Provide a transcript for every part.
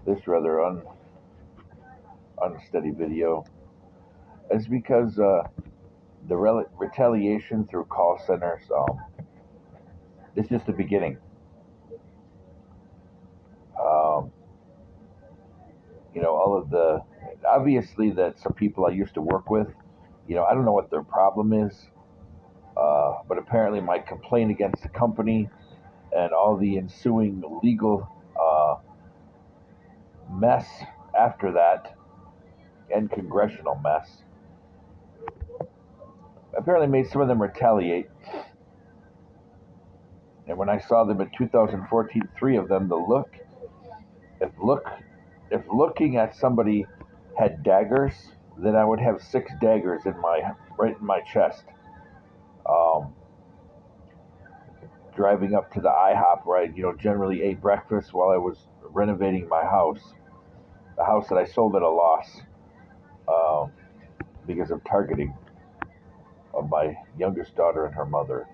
this rather unsteady video is because the retaliation through call centers. This is just the beginning. Um, all of the obviously that some people I used to work with. I don't know what their problem is, but apparently my complaint against the company and all the ensuing legal mess after that and congressional mess apparently made some of them retaliate. And when I saw them in 2014, three of them, if look, if looking at somebody had daggers, then I would have six daggers right in my chest. Um, Driving up to the IHOP where I, generally ate breakfast while I was renovating my house, the house that I sold at a loss um, because of targeting of my youngest daughter and her mother.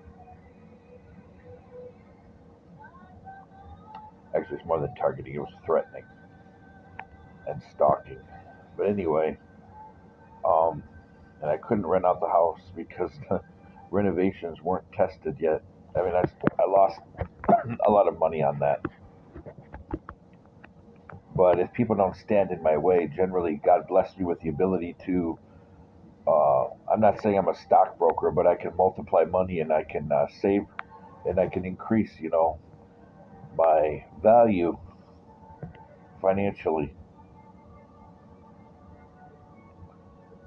Actually, it's more than targeting; it was threatening and stalking. But anyway, and I couldn't rent out the house because the renovations weren't tested yet. I mean, I lost a lot of money on that. But if people don't stand in my way, generally, God bless me with the ability to. I'm not saying I'm a stockbroker, but I can multiply money and I can save and I can increase, my value financially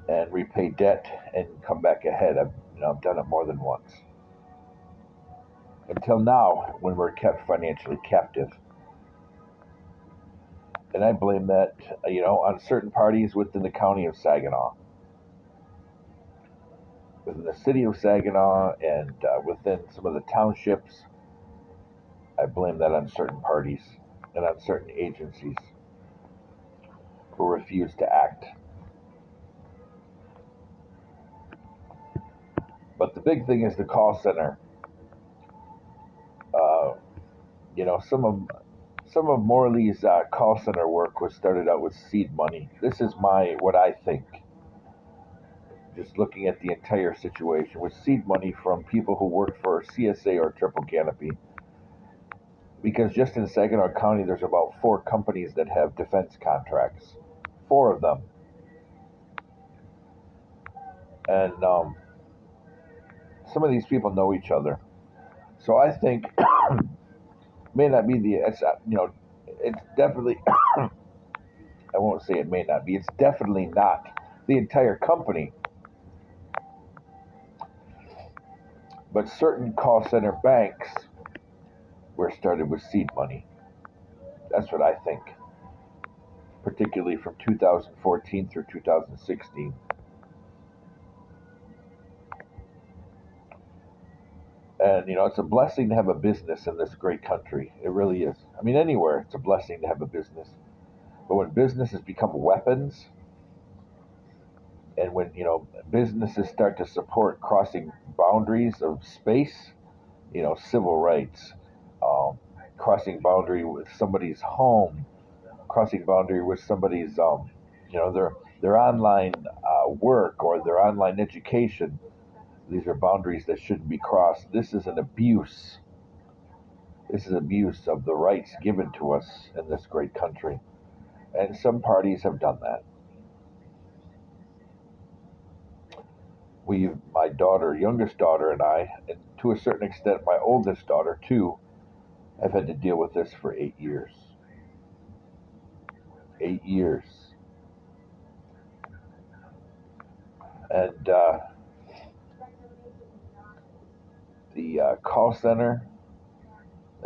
and repay debt and come back ahead. I've done it more than once. Until now, when we're kept financially captive. And I blame that, on certain parties within the county of Saginaw, within the city of Saginaw, and within some of the townships. I blame that on certain parties and on certain agencies who refuse to act. But the big thing is the call center. Uh, some of Morley's call center work was started out with seed money. This is what I think. Just looking at the entire situation with seed money from people who worked for CSA or Triple Canopy. Because just in Saginaw County, there's about 4 companies that have defense contracts. 4 of them. And some of these people know each other. So I think may not be it's definitely, I won't say it may not be, it's definitely not the entire company. But certain call center banks were started with seed money. That's what I think, particularly from 2014 through 2016. And, it's a blessing to have a business in this great country. It really is. I mean, anywhere, it's a blessing to have a business. But when businesses become weapons, and when, businesses start to support crossing boundaries of space, civil rights, crossing boundary with somebody's home, crossing boundary with somebody's, their online work or their online education. These are boundaries that shouldn't be crossed. This is an abuse. This is abuse of the rights given to us in this great country. And some parties have done that. My daughter, youngest daughter, and I, and to a certain extent my oldest daughter too, have had to deal with this for 8 years. 8 years. And the call center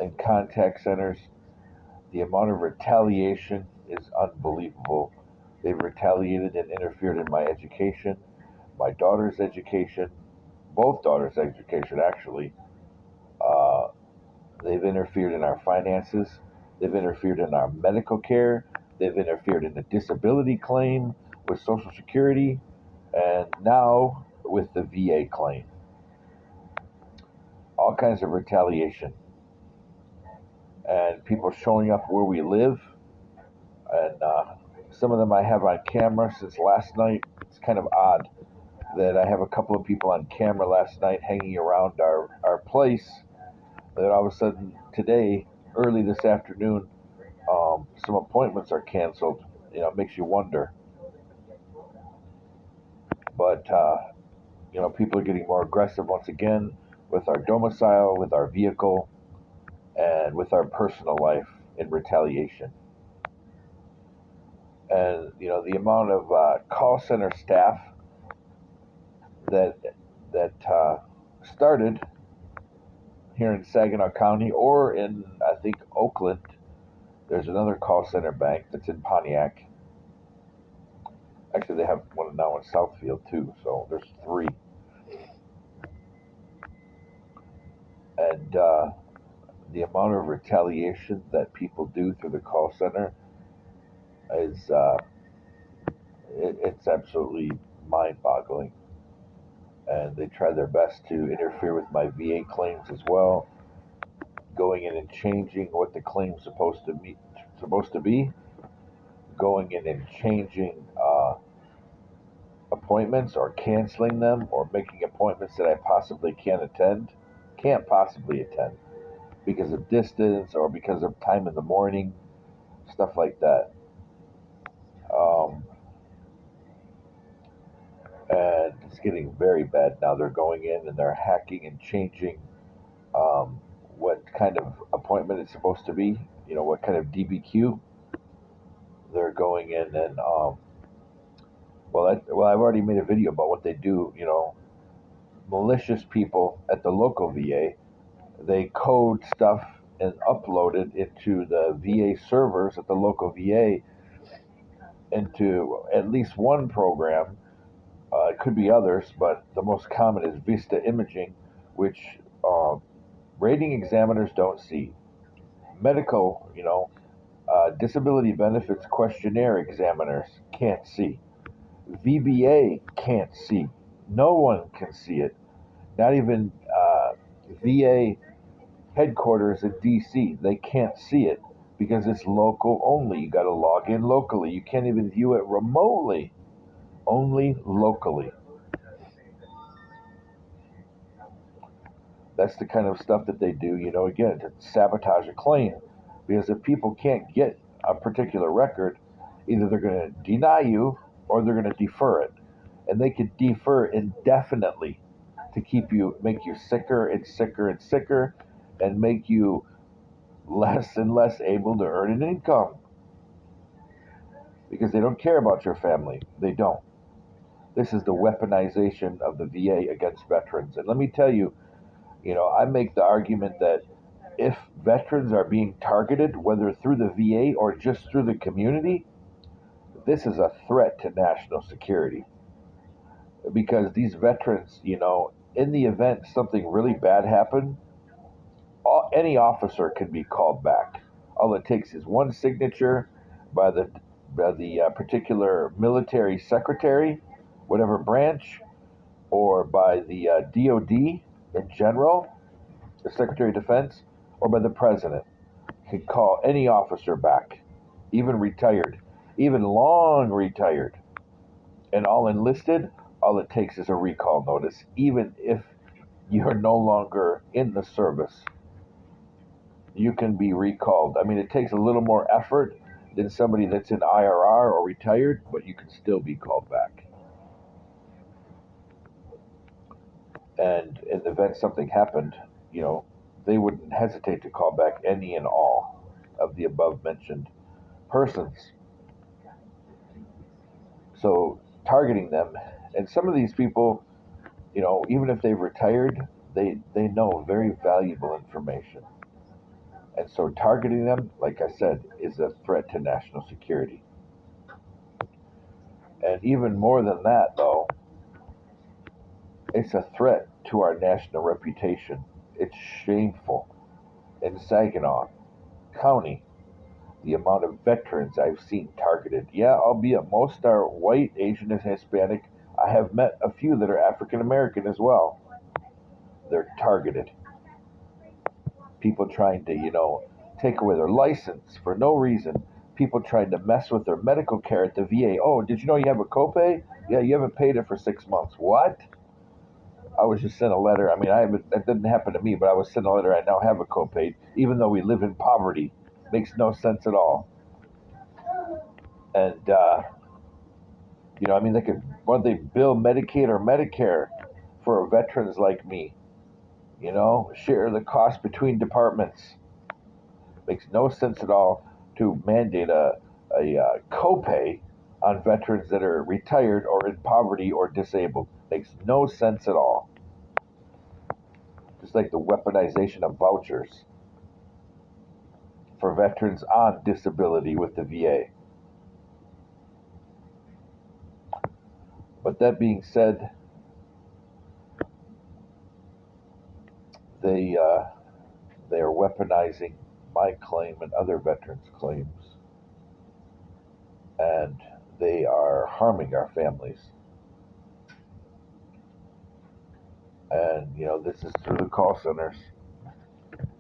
and contact centers, the amount of retaliation is unbelievable. They've retaliated and interfered in my education, my daughter's education, both daughters' education actually. Uh, they've interfered in our finances. They've interfered in our medical care. They've interfered in the disability claim with Social Security, and now with the VA claim. All kinds of retaliation. And people showing up where we live Some of them I have on camera since last night. It's kind of odd that I have a couple of people on camera last night hanging around our place. That all of a sudden today, early this afternoon, some appointments are canceled. It makes you wonder. But people are getting more aggressive once again with our domicile, with our vehicle, and with our personal life in retaliation. And the amount of call center staff that started here in Saginaw County or in, I think, Oakland. There's another call center bank that's in Pontiac. Actually, they have one now in Southfield too. So there's three. And the amount of retaliation that people do through the call center is it's absolutely mind-boggling. And they try their best to interfere with my VA claims as well, going in and changing what the claim's supposed to be, going in and changing appointments or canceling them or making appointments that I can't possibly attend because of distance or because of time in the morning, stuff like that. Um, and it's getting very bad now. They're going in and they're hacking and changing what kind of appointment it's supposed to be, what kind of DBQ. They're going in and, I've already made a video about what they do, malicious people at the local VA. They code stuff and upload it into the VA servers at the local VA into at least one program. It could be others, but the most common is Vista Imaging, which rating examiners don't see. Medical, disability benefits questionnaire examiners can't see. VBA can't see. No one can see it. Not even VA headquarters in DC. They can't see it because it's local only. You got to log in locally. You can't even view it remotely. Only locally. That's the kind of stuff that they do, again, to sabotage a claim. Because if people can't get a particular record, either they're going to deny you or they're going to defer it. And they could defer indefinitely to make you sicker and sicker and sicker and make you less and less able to earn an income. Because they don't care about your family. They don't. This is the weaponization of the VA against veterans. And let me tell you, I make the argument that if veterans are being targeted, whether through the VA or just through the community, this is a threat to national security. Because these veterans, in the event something really bad happened, any officer can be called back. All it takes is one signature by the particular military secretary, whatever branch, or by the DOD in general, the Secretary of Defense, or by the President. Can call any officer back, even retired, even long retired, and all enlisted. All it takes is a recall notice, even if you're no longer in the service. You can be recalled. I mean, it takes a little more effort than somebody that's in IRR or retired, but you can still be called back. And in the event something happened, they wouldn't hesitate to call back any and all of the above mentioned persons. So targeting them, and some of these people, even if they've retired, they know very valuable information. And so targeting them, like I said, is a threat to national security. And even more than that, though, it's a threat to our national reputation. It's shameful. In Saginaw County, the amount of veterans I've seen targeted. Yeah, albeit most are white, Asian, and Hispanic. I have met a few that are African American as well. They're targeted. People trying to, take away their license for no reason. people tried to mess with their medical care at the VA. Oh, did you know you have a copay? Yeah, you haven't paid it for 6 months. What? I was just sent a letter. I mean, I haven't. That didn't happen to me, but I was sent a letter. I now have a copay, even though we live in poverty. Makes no sense at all. And I mean, they could. Why don't they bill Medicaid or Medicare for veterans like me? Share the cost between departments. Makes no sense at all to mandate a copay on veterans that are retired or in poverty or disabled. Makes no sense at all. Just like the weaponization of vouchers for veterans on disability with the VA. But that being said, they they are weaponizing my claim and other veterans' claims, and they are harming our families. And this is through the call centers.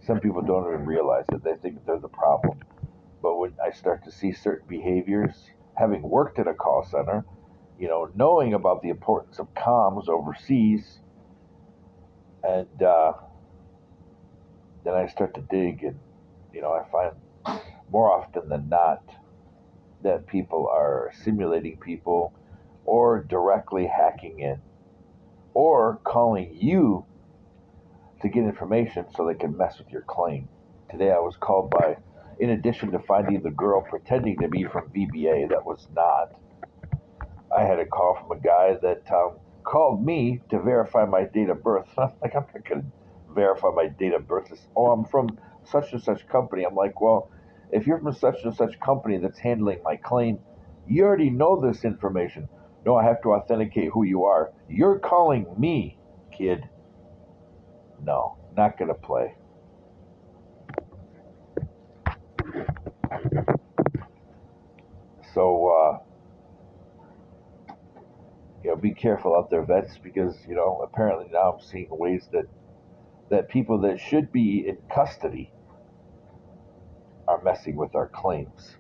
Some people don't even realize it. They think they're the problem. But when I start to see certain behaviors, having worked at a call center, knowing about the importance of comms overseas, and then I start to dig, and I find more often than not that people are simulating people, or directly hacking in, or calling you to get information so they can mess with your claim. Today I was called by, in addition to finding the girl pretending to be from VBA that was not, I had a call from a guy that called me to verify my date of birth. I'm like, I'm not going to verify my date of birth. I'm from such and such company. I'm like, well, if you're from such and such company that's handling my claim, you already know this information. No, I have to authenticate who you are. You're calling me, kid. No, not going to play. So, be careful out there, vets, because, apparently now I'm seeing ways that people that should be in custody are messing with our claims.